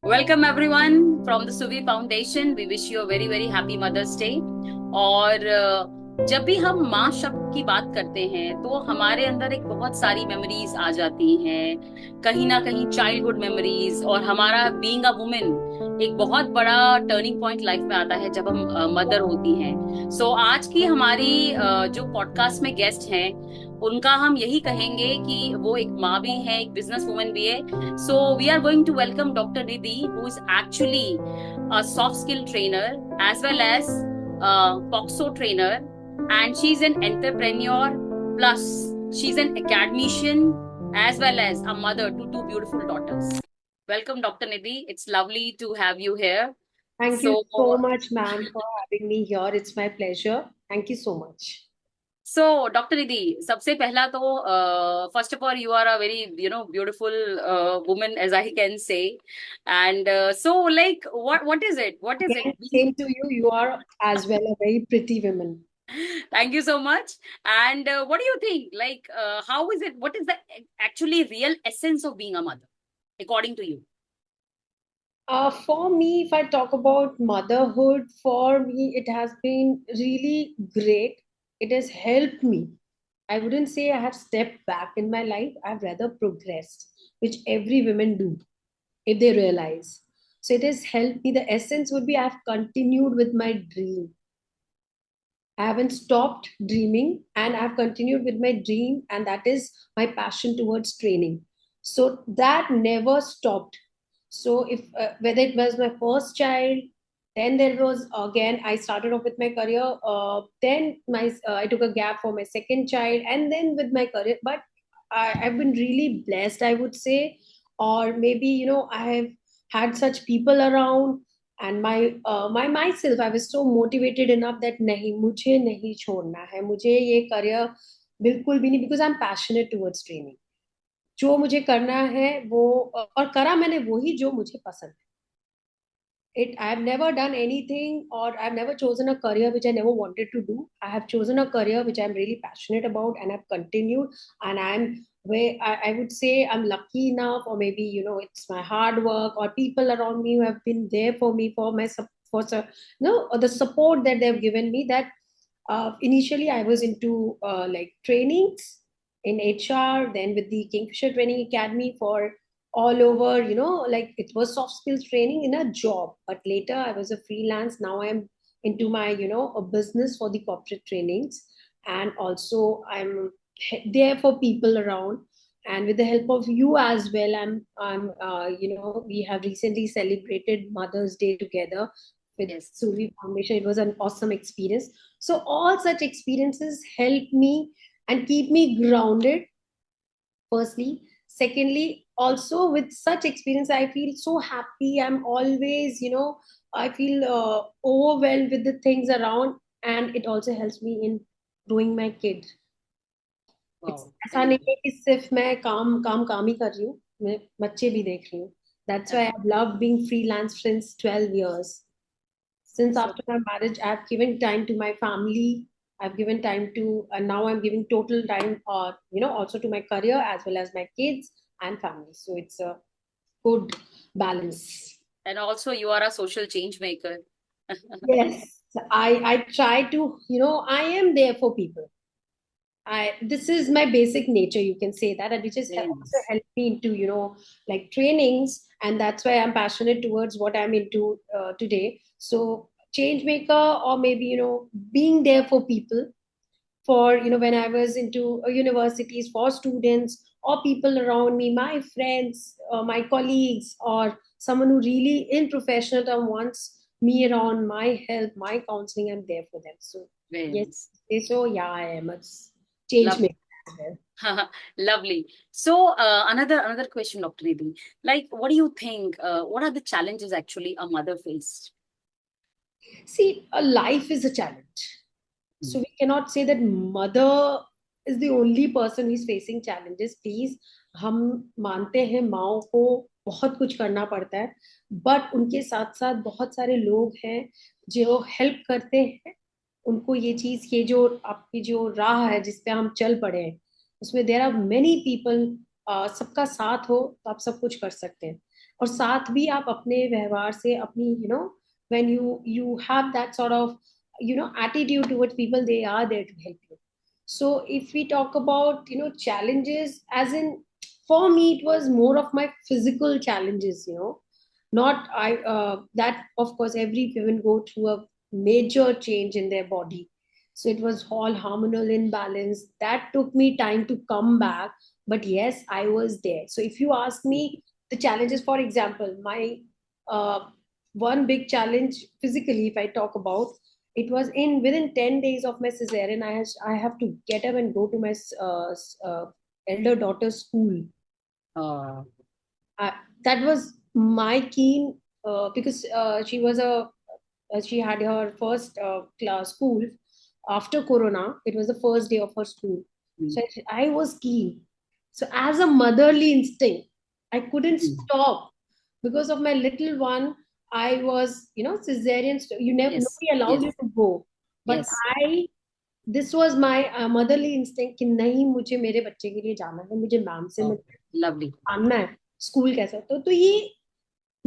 Welcome everyone from the Suvi foundation. We wish you a very very happy mother's day. और जब भी हम माँ शब्द की बात करते हैं तो हमारे अंदर एक बहुत सारी मेमोरीज आ जाती हैं, कहीं ना कहीं चाइल्डहुड मेमोरीज। और हमारा बीइंग अ वुमेन एक बहुत बड़ा टर्निंग पॉइंट लाइफ में आता है जब हम मदर होती हैं। सो आज की हमारी जो पॉडकास्ट में गेस्ट हैं उनका हम यही कहेंगे कि वो एक माँ भी है, एक बिजनेस वुमन भी है। So we are going to welcome Dr. Nidhi, who is actually a soft skill trainer as well as a POXO trainer, and she's an entrepreneur plus she's an academician as well as a mother to two beautiful daughters. Welcome, Dr. Nidhi. It's lovely to have you here. Thank you So, so much, ma'am, for having me here. It's my pleasure. Thank you so much. So, Dr. Nidhi, सबसे पहला तो first of all, you are a very beautiful woman, as I can say, and so like what is it? What is it? Again, same to you. You are as well a very pretty woman. Thank you so much. And what do you think? Like, how is it? What is the actually real essence of being a mother, according to you? For me, if I talk about motherhood, for me, it has been really great. It has helped me. I wouldn't say I have stepped back in my life. I've rather progressed, which every woman do if they realize. So it has helped me. The essence would be I've continued with my dream. I haven't stopped dreaming and I've continued with my dream, and that is my passion towards training. So that never stopped. So, if whether it was my first child, then there was again, I started off with my career, then I took a gap for my second child, and then with my career. But I've been really blessed, I would say, or maybe, I have had such people around and my myself, I was so motivated enough that नहीं मुझे नहीं छोड़ना है, मुझे ये career बिल्कुल भी नहीं, because I'm passionate towards training. जो मुझे करना है वो, और करा मैंने वही जो मुझे पसंद है. It I've never done anything, or I've never chosen a career which I never wanted to do. I have chosen a career which I'm really passionate about, and I've continued. And I'm where I would say I'm lucky enough, or maybe it's my hard work or people around me who have been there for me, for my no, or the support that they've given me. That initially I was into like trainings in HR, then with the Kingfisher Training Academy for all over, like it was soft skills training in a job. But later I was a freelance. Now I'm into my, a business for the corporate trainings. And also I'm there for people around. And with the help of you as well, we have recently celebrated Mother's Day together with Yes. Suvi Foundation. It was an awesome experience. So all such experiences help me and keep me grounded, firstly. Secondly, also with such experience, I feel so happy. I'm always, I feel overwhelmed with the things around, and it also helps me in growing my kid. It's Wow. ऐसा Very नहीं good. है कि सिर्फ मैं काम ही कर रही हूँ, मैं बच्चे भी देख रही हूँ. That's why I've loved being freelance since 12 years. Since So after my marriage, I've given time to my family. I've given time to, and now I'm giving total time, also to my career as well as my kids and family. So it's a good balance. and also you are a social change maker. Yes, I try to, I am there for people. This is my basic nature, you can say that, and which has Very also nice. helped me into, like trainings, and that's why I'm passionate towards what I'm into today. So change maker, or maybe being there for people, for when I was into universities, for students or people around me, my friends, my colleagues, or someone who really in professional term wants me around, my help, my counseling, I'm there for them. So Very yes, nice. so yeah, I am a change Lovely. maker as well. Lovely. So another question, Dr. Nidhi. Like, what do you think? What are the challenges actually a mother faced? See, a life is a challenge. So Mm. we cannot say that mother is the only person who is facing challenges. Please, हम मानते हैं माओ को बहुत कुछ करना पड़ता है, but उनके साथ साथ बहुत सारे लोग हैं जो हेल्प करते हैं उनको. ये चीज, ये जो आपकी जो राह है जिस पे हम चल पड़े हैं, उसमें देर आर मेनी पीपल. सबका साथ हो तो आप सब कुछ कर सकते हैं. और साथ भी आप अपने व्यवहार से अपनी when you have that sort of attitude towards people, they are there to help you. So if we talk about challenges, as in, for me it was more of my physical challenges, not I that of course every women go through a major change in their body. So it was all hormonal imbalance that took me time to come back. But yes, I was there. So if you ask me the challenges, for example, my uh, one big challenge physically, if I talk about, it was in within 10 days of my cesarean, I have to get up and go to my elder daughter's school. uh, uh, that was my keen, because she had her first class school after corona. It was the first day of her school. mm, So I was keen. So as a motherly instinct, I couldn't mm. stop because of my little one. I was, cesarean. You never, Yes, nobody allows yes, you to go. But yes. I this was my motherly instinct कि नहीं, मुझे मेरे बच्चे के लिए जाना है, मुझे मैम से Oh, मिलना lovely. जानना है स्कूल कैसा। तो ये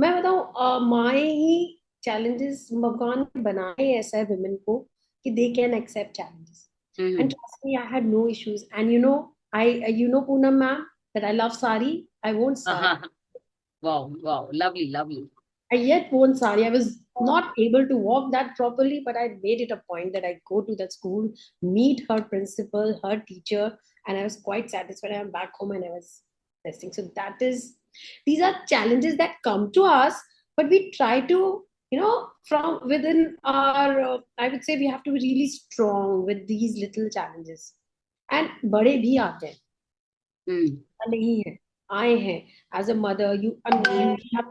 मैं बताऊं, माए ही चैलेंजेस भगवान ने बनाए ऐसा है विमेन को कि they can accept challenges. And Mm-hmm. Trust me, I had no issues. And I Poonam ma'am, that I love sari, I want sari, Uh-huh. Wow, wow, lovely, lovely. I yet won sari. I was not able to walk that properly, but I made it a point that I go to that school, meet her principal, her teacher, and I was quite satisfied. I'm back home and I was testing. So these are challenges that come to us, but we try to, from within our, I would say we have to be really strong with these little challenges. And बड़े भी आते हैं, Mm. नहीं है, आए हैं। As a mother, you have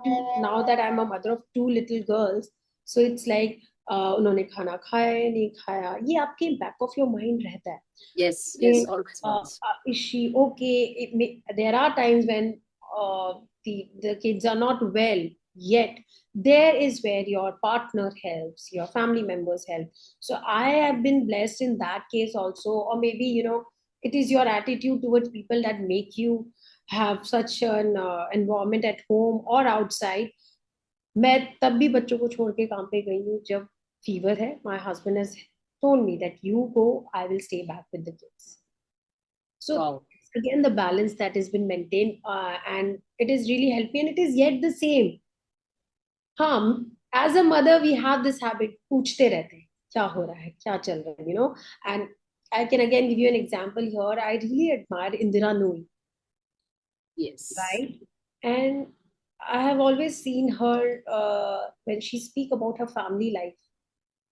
to, now that I'm a mother of two little girls, so it's like उन्होंने खाना खाया है नहीं खाया, ये आपके बैक ऑफ योर माइंड रहता है Yes, yes, कि always was. is she okay? There are times when the kids are not well yet. There is where your partner helps, your family members help. So I have been blessed in that case also. Or maybe it is your attitude towards people that make you have such an environment at home or outside. मैं तब भी बच्चों को छोड़ के काम पे गई हूँ जब फीवर है। My husband has told me that you go, I will stay back with the kids. So Wow. again, the balance that has been maintained, and it is really helping, and it is yet the same. हम as a mother we have this habit, पूछते रहते हैं क्या हो रहा है, क्या चल रहा है, and I can again give you an example here. I really admire Indira Nooyi, Yes. right? And I have always seen her when she speak about her family life.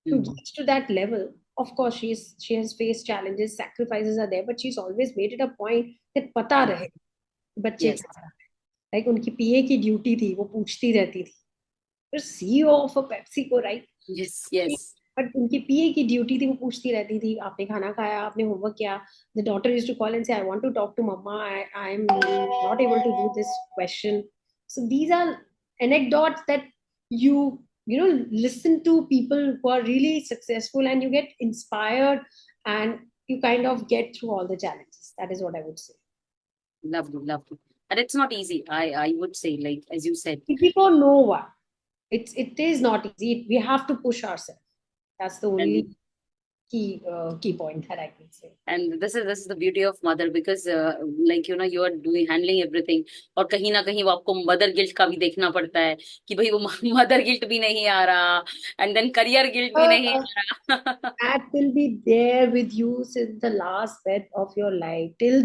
To Mm. reach to that level, of course, she has faced challenges, sacrifices are there, but she's always made it a point that पता Yes. रहे बच्चे Yes. क्या, like उनकी पीए की duty थी, वो पूछती रहती थी। फिर सीईओ ऑफ अ पेप्सी को, राइट, Yes. Yes. बट उनकी पीए की ड्यूटी थी, वो पूछती रहती थी आपने खाना खाया, आपने होमवर्क किया। The daughter used to call and say I want to talk to mamma, I am not able to do this question. So these are anecdotes that you listen to people who are really successful and you get inspired and you kind of get through all the challenges. That is what I would say. Lovely, lovely. And it's not easy. I would say, like as you said. If people know what, it is not easy. We have to push ourselves. That's the only And key point that I can say. and this is the beauty of mother because like you are doing handling everything और कहीं ना कहीं वो आपको mother guilt का भी देखना पड़ता है कि भाई वो मदर गिल्ट भी नहीं आ रहा एंड देन करियर गिल्ट भी Uh, नहीं uh, आ रहा that will be there with you since the last breath of your life, till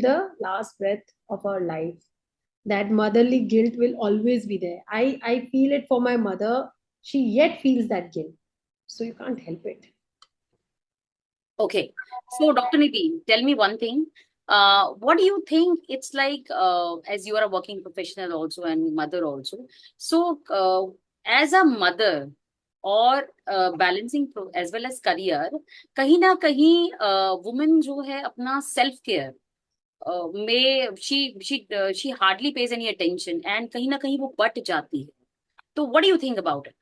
the last breath of our life. That motherly guilt will always be there. I feel it for my mother. She yet feels that guilt, so you can't help it. Okay. So, Dr. Nidhi, tell me one thing. What do you think it's like as you are a working professional also and mother also? So, as a mother और balancing as well as career कहीं ना कहीं women जो है अपना self care में she hardly pays any attention and कहीं ना कहीं वो बट जाती है तो what do you think about it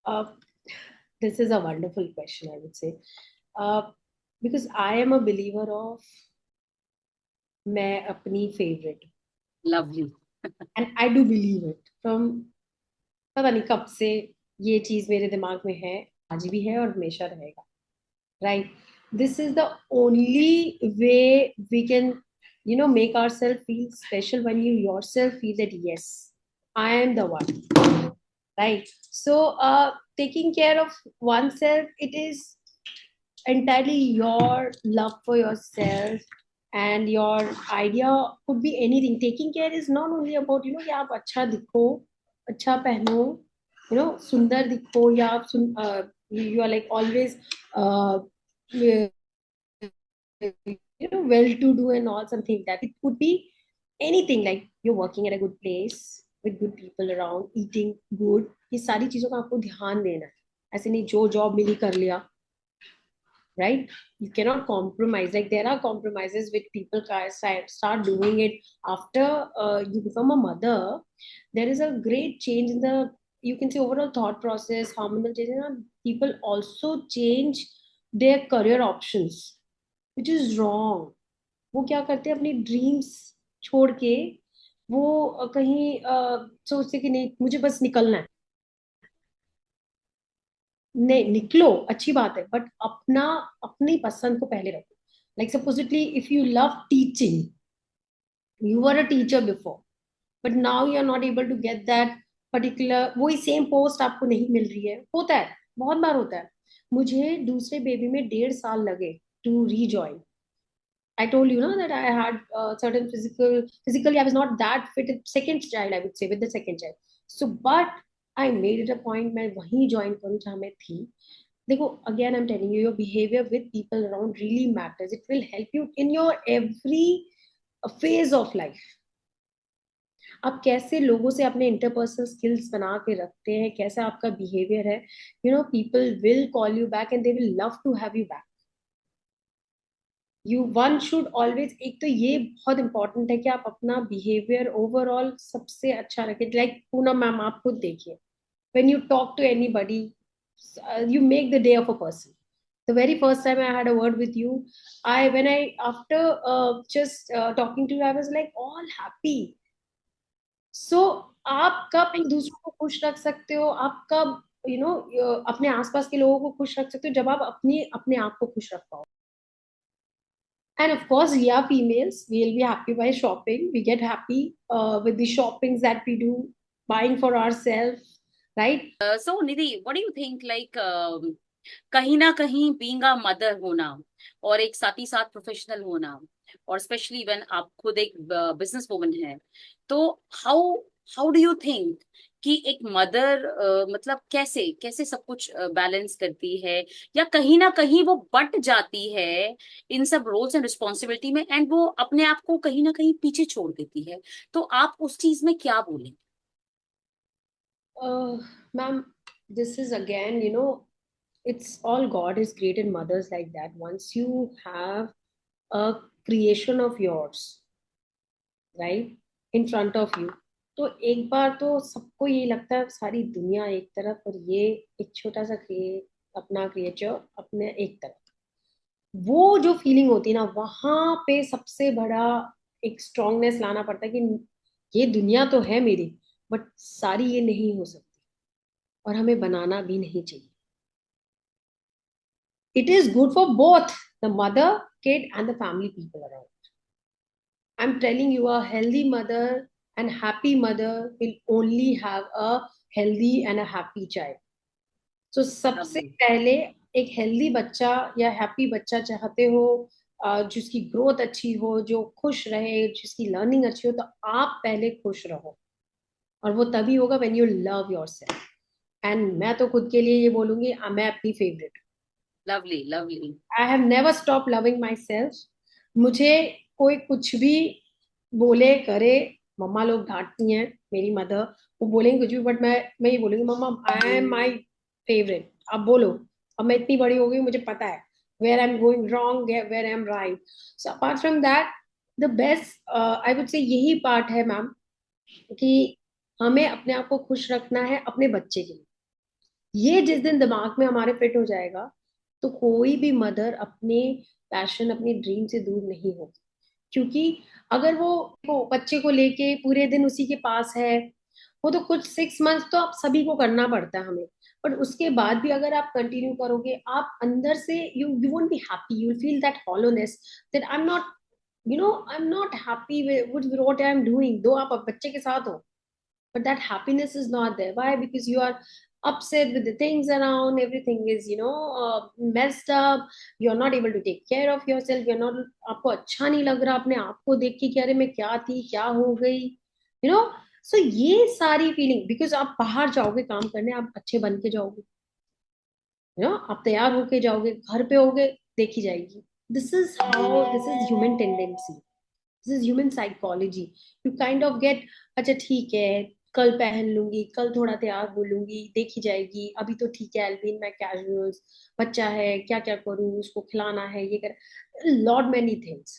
Uh, this is a wonderful question, I would say, uh, because I am a believer of मैं अपनी favorite. Lovely and I do believe it from, पता नहीं कब से ये चीज मेरे दिमाग में है, आज भी है और हमेशा रहेगा, right? This is the only way we can, make ourselves feel special, when you yourself feel that yes, I am the one, right? So taking care of oneself, it is entirely your love for yourself, and your idea could be anything. Taking care is not only about, कि आप अच्छा दिखो, अच्छा पहनो, सुंदर दिखो, या आप you are like always uh, well to do and all, something like that. It could be anything, like you're working at a good place with good people around, eating good. ये सारी चीजों का आपको ध्यान देना है, ऐसे नहीं जो जॉब मिली कर लिया, right? You cannot compromise. Like there are compromises which people start doing it after you become a mother. There is a great change in the, you can say, overall thought process, hormonal changes. And people also change their career options, which is wrong. वो क्या करते हैं, अपनी dreams छोड़ के वो कहीं सोचते कि नहीं मुझे बस निकलना है। नहीं, निकलो, अच्छी बात है, बट अपना, अपनी पसंद को पहले रखो। Like supposedly if you love teaching, you were a teacher before, but now you are not able to get that particular, वही सेम पोस्ट आपको नहीं मिल रही है, होता है, बहुत बार होता है। मुझे दूसरे बेबी में 1.5 साल लगे to rejoin. I told you, that I had certain physically, I was not that fit. Second child, I would say, with the second child. So, but I made it a point, मैं वहीं join करूँ जहाँ मैं थी। देखो, again, I'm telling you, your behavior with people around really matters. It will help you in your every phase of life. आप कैसे लोगों से अपने interpersonal skills बना के रखते हैं, कैसा आपका behavior है, people will call you back and they will love to have you back. You one should always, एक तो ये बहुत इंपॉर्टेंट है कि आप अपना बिहेवियर ओवरऑल सबसे अच्छा रखें। लाइक पूनम मैम, आप खुद देखिए, when you talk to anybody, you make the day of a person. The very first time I had a word with you, when I after just talking to you, I was like all happy. So आप कब एक दूसरे को खुश रख सकते हो, आप कब अपने आसपास के लोगों को खुश रख सकते हो, जब आप अपने अपने आप को खुश रख पाओ। And of course, we are females. We'll be happy by shopping. We get happy with the shoppings that we do, buying for ourselves, right? So Nidhi, what do you think, like कहीं ना कहीं being a mother होना और एक साथ ही साथ professional होना, और स्पेशली व्हेन आप खुद एक बिजनेस वुमन है, तो how how do you think कि एक मदर मतलब कैसे कैसे सब कुछ बैलेंस करती है, या कहीं ना कहीं वो बट जाती है इन सब रोल्स एंड रिस्पॉन्सिबिलिटी में, एंड वो अपने आप को कहीं ना कहीं पीछे छोड़ देती है, तो आप उस चीज में क्या बोलें? Uh, Ma'am, this is again, it's all God has created mothers like that. Once you have a creation of yours, right, in front of you, तो एक बार तो सबको ये लगता है सारी दुनिया एक तरफ और ये एक छोटा सा अपना क्रिएचर अपने एक तरफ। वो जो फीलिंग होती है ना, वहां पे सबसे बड़ा एक स्ट्रांगनेस लाना पड़ता है कि ये दुनिया तो है मेरी, बट सारी ये नहीं हो सकती, और हमें बनाना भी नहीं चाहिए। It is good for both the mother, kid and the family people around. I am telling you, a healthy mother and happy mother will only have a healthy and a happy child. तो सबसे Lovely. पहले एक healthy बच्चा या happy बच्चा चाहते हो, जिसकी ग्रोथ अच्छी हो, जो खुश रहे, जिसकी लर्निंग अच्छी हो, तो आप पहले खुश रहो, और वो तभी होगा when you love yourself. And मैं तो खुद के लिए ये बोलूंगी, मैं अपनी favourite, lovely lovely. I have never stop loving my self. मुझे कोई कुछ भी बोले करे, मम्मा लोग डांटती हैं, मेरी मदर, वो बोलेंगे कुछ भी, बट मैं ये बोलूंगी, मम्मा आई एम माई फेवरेट, अब बोलो। अब मैं इतनी बड़ी हो गई, मुझे पता है where I am going wrong, where I am right. So apart from that, the best I would say यही पार्ट है मैम, कि हमें अपने आप को खुश रखना है अपने बच्चे के लिए। ये जिस दिन दिमाग में हमारे फिट हो जाएगा, तो कोई भी मदर अपने पैशन, अपनी ड्रीम से दूर नहीं होगी। क्योंकि अगर वो बच्चे को लेके पूरे दिन उसी के पास है, वो तो कुछ 6 मंथ्स तो आप सभी को करना पड़ता है हमें, बट उसके बाद भी अगर आप कंटिन्यू करोगे, आप अंदर से you you won't be happy, you feel that hollowness, that I am not happy with what I am doing, दो आप बच्चे के साथ हो, but that happiness is not there. Why? Because you are upset with the things around, everything is messed up, you're not able to take care of yourself, you're not, आपको अच्छा नहीं लग रहा अपने आप को देख के कि अरे मैं क्या थी, क्या हो गई, यू नो सो ये सारी फीलिंग, बिकॉज आप बाहर जाओगे काम करने, आप अच्छे बन के जाओगे, आप तैयार होके जाओगे, घर पे होगे, देखी जाएगी। This is human tendency, this is human psychology. You kind of get, अच्छा ठीक है, कल पहन लूंगी, कल थोड़ा तैयार हो लूंगी, देखी जाएगी, अभी तो ठीक है एल्विन, मैं कैजुअल्स, बच्चा है, क्या क्या करूँ, उसको खिलाना है, ये कर, lot many things.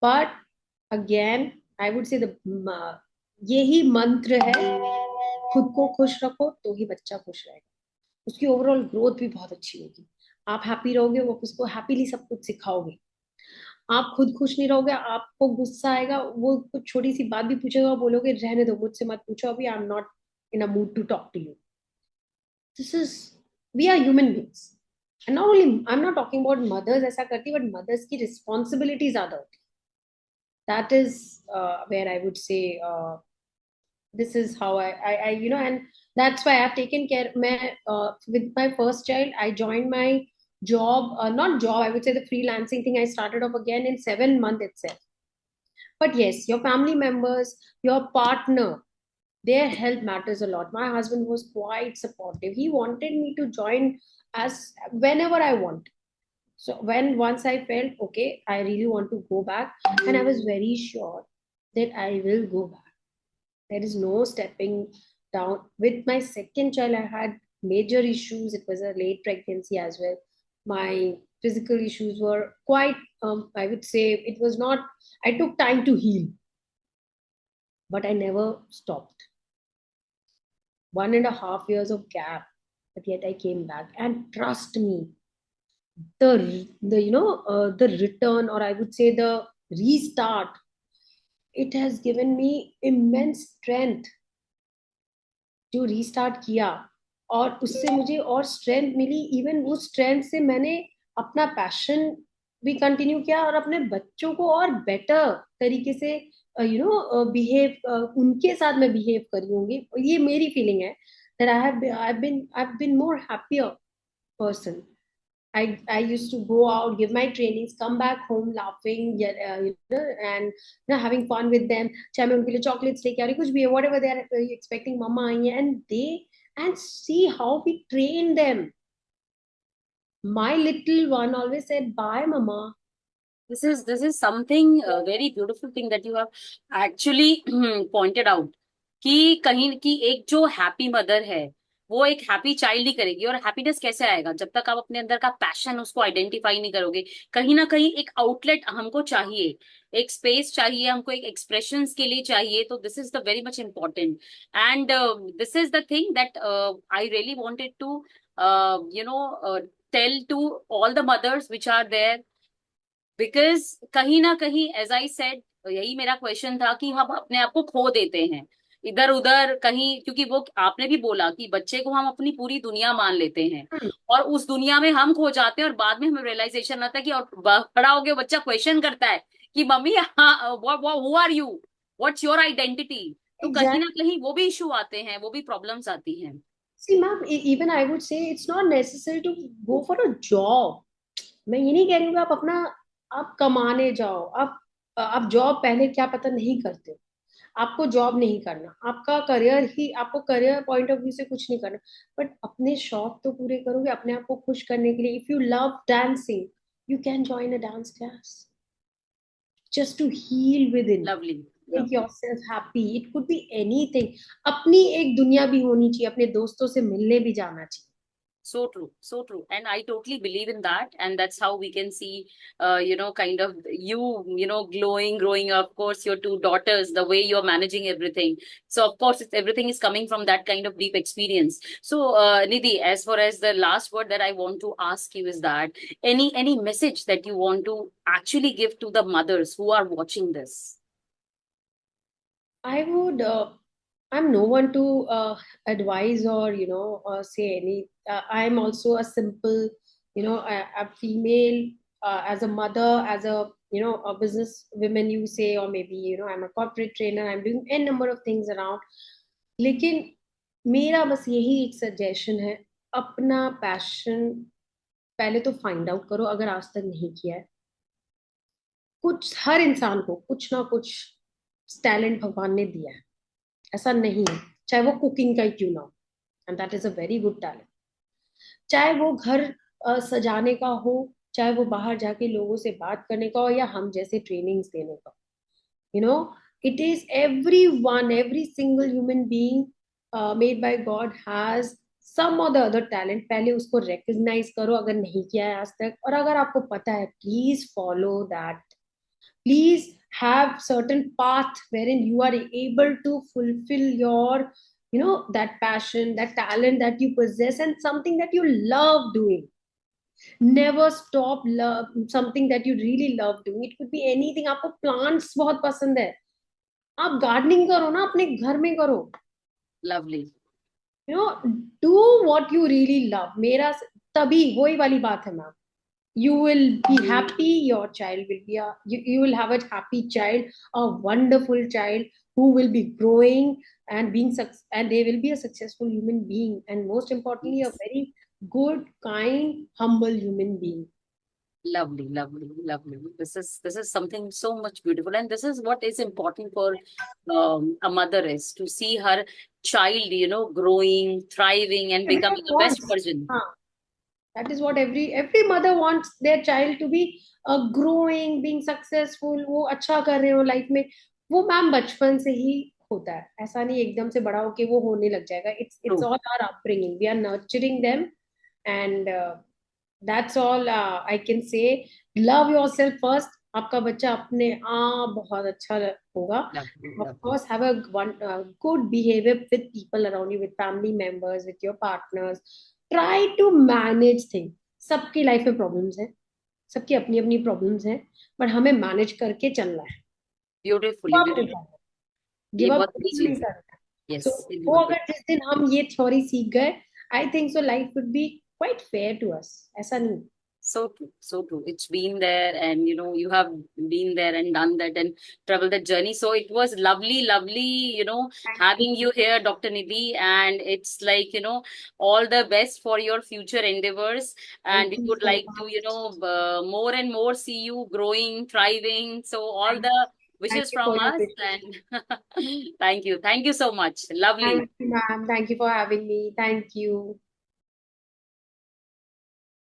But again I would say यही मंत्र है, खुद को खुश रखो तो ही बच्चा खुश रहेगा, उसकी ओवरऑल ग्रोथ भी बहुत अच्छी होगी। आप हैप्पी रहोगे, वो उसको हैप्पीली सब कुछ सिखाओगे। आप खुद खुश नहीं रहोगे, आपको गुस्सा आएगा, वो कुछ छोटी सी बात भी पूछेगा, बोलोगे रहने दो, मुझसे मत पूछो अभी, I am not in a mood to talk to you. This is, we are human beings, and not only, I am not talking about mothers ऐसा करती, बट मदर्स की रिस्पॉन्सिबिलिटी ज्यादा होती, that is where I would say this is how I and that's why I've taken care. With my first child, I joined my job, not job, I would say the freelancing thing. I started off again in 7 months itself. But yes, your family members, your partner, their help matters a lot. My husband was quite supportive. He wanted me to join as whenever I want. So when once I felt okay, I really want to go back, and I was very sure that I will go back. There is no stepping down. With my second child, I had major issues. It was a late pregnancy as well. My physical issues were quite, I would say, it was not, I took time to heal, but I never stopped. 1.5 years of gap, but yet I came back. And trust me, the return, or I would say the restart, it has given me immense strength जो restart किया, और उससे मुझे और strength मिली। Even उस strength से मैंने अपना पैशन भी कंटिन्यू किया, और अपने बच्चों को और बेटर तरीके से बिहेव, उनके साथ मैं बिहेव करी होंगी। ये मेरी फीलिंग है, that I've been more happier person. I used to go out, give my trainings, come back home laughing, and having fun with them. चाहे मैं उनके लिए chocolates लेके आ रही, कुछ भी है, whatever they are expecting, mama आई है, and see how we train them. My little one always said, "Bye, mama." This is something very beautiful thing that you have actually pointed out, कि कहीं की एक जो हैप्पी मदर है वो एक happy child ही करेगी। और हैप्पीनेस कैसे आएगा जब तक आप अपने अंदर का पैशन उसको आइडेंटिफाई नहीं करोगे। कहीं ना कहीं एक आउटलेट हमको चाहिए, एक स्पेस चाहिए हमको, एक एक्सप्रेशंस के लिए चाहिए। तो this is the very much important, and this is the thing that I really wanted to tell to all the mothers which are there, because कहीं ना कहीं एज आई सेड, यही मेरा क्वेश्चन था कि हम अपने आप को खो देते हैं इधर उधर कहीं, क्योंकि वो आपने भी बोला कि बच्चे को हम अपनी पूरी दुनिया मान लेते हैं, और उस दुनिया में हम खो जाते हैं, और बाद में हमें रियलाइजेशन आता है कि, और बड़ा हो गया बच्चा क्वेश्चन करता है कि मम्मी हाँ who are you, what's your identity. तो कहीं ना Exactly. कहीं वो भी इशू आते हैं, वो भी प्रॉब्लम्स आती हैं। See, ma'am, even I would say it's not necessary to go for a job. मैं ये नहीं कह रही हूँ कि आप अपना, आप कमाने जाओ, आप जॉब पहले क्या पता नहीं करते हो, आपको जॉब नहीं करना, आपका करियर ही, आपको करियर पॉइंट ऑफ व्यू से कुछ नहीं करना, बट अपने शौक तो पूरे करोगे अपने आप को खुश करने के लिए। If you love dancing, you can join a dance class just to heal within, lovely, make lovely. yourself happy. It could be anything. अपनी एक दुनिया भी होनी चाहिए, अपने दोस्तों से मिलने भी जाना चाहिए, So true, so true. And I totally believe in that. And that's how we can see, kind of glowing, growing up. Of course, your two daughters, the way you're managing everything. So, of course, everything is coming from that kind of deep experience. So, Nidhi, as far as the last word that I want to ask you is that any message that you want to actually give to the mothers who are watching this? I would, I'm no one to advise or, say any. I'm also a simple, a female, as a mother, as a, a business woman, you say, or maybe, I'm a corporate trainer, I'm doing n number of things around. लेकिन मेरा बस यही एक suggestion है, अपना passion पहले तो find out करो, अगर आज तक नहीं किया है। कुछ हर इंसान को कुछ ना कुछ टैलेंट भगवान ने दिया है, ऐसा नहीं है, चाहे वो कुकिंग का ही क्यों ना हो, and that is a very good talent. चाहे वो घर सजाने का हो, चाहे वो बाहर जाके लोगों से बात करने का हो, या हम जैसे ट्रेनिंग्स देने का, you know it is everyone, every single human being made by God has some or the other talent। पहले उसको recognize करो, अगर नहीं किया है आज तक, और अगर आपको पता है, please follow that। Please have certain path wherein you are able to fulfill your, that passion, that talent that you possess, and something that you love doing। never stop love something that you really love doing। it could be anything। आपको plants बहुत पसंद है, आप gardening करो ना, अपने घर में करो। Lovely. You know do what you really love. मेरा तभी वही वाली बात है ma'am, you will be happy, your child will be you will have a happy child, a wonderful child who will be growing and and they will be a successful human being, and most importantly a Yes. very good, kind, humble human being। Lovely, lovely, lovely. This is something so much beautiful, and this is what is important for a mother is to see her child, growing, thriving, and becoming Everyone a best wants, version. हाँ, that is what every mother wants their child to be growing, being successful, वो अच्छा कर रहे हो life में। वो ma'am बचपन से ही होता है, ऐसा नहीं एकदम से बड़ा होके वो होने लग जाएगा। It's True. All our upbringing, we are nurturing them, and that's all I can say. Love yourself first, आपका बच्चा अपने आप बहुत अच्छा होगा। Lovely, Of lovely. course, have a good behavior with people around you, with family members, with your partners। Try to manage things। सबकी life में problems है, सबकी अपनी अपनी प्रॉब्लम्स हैं, बट हमें मैनेज करके चलना है। Beautifully, गिव अप नहीं beautiful. करना, ये गिव अप बहुत बड़ी बिल्कुल नहीं चीज है। करना। सो Yes, ये वो बहुत अगर बड़ी। जिस दिन हम ये थ्योरी सीख गए, I think so life would be quite fair to us. ऐसा नहीं। So true, so true. It's been there, and you have been there and done that and traveled that journey. So it was lovely, lovely, thank you, having you here, Dr. Nidhi. And it's like, all the best for your future endeavors. And thank we you would so like to, much, more and more see you growing, thriving. So all the thank wishes you from for your us. Wishes. And thank you. Thank you so much. Lovely. Thank you ma'am, thank you for having me, thank you.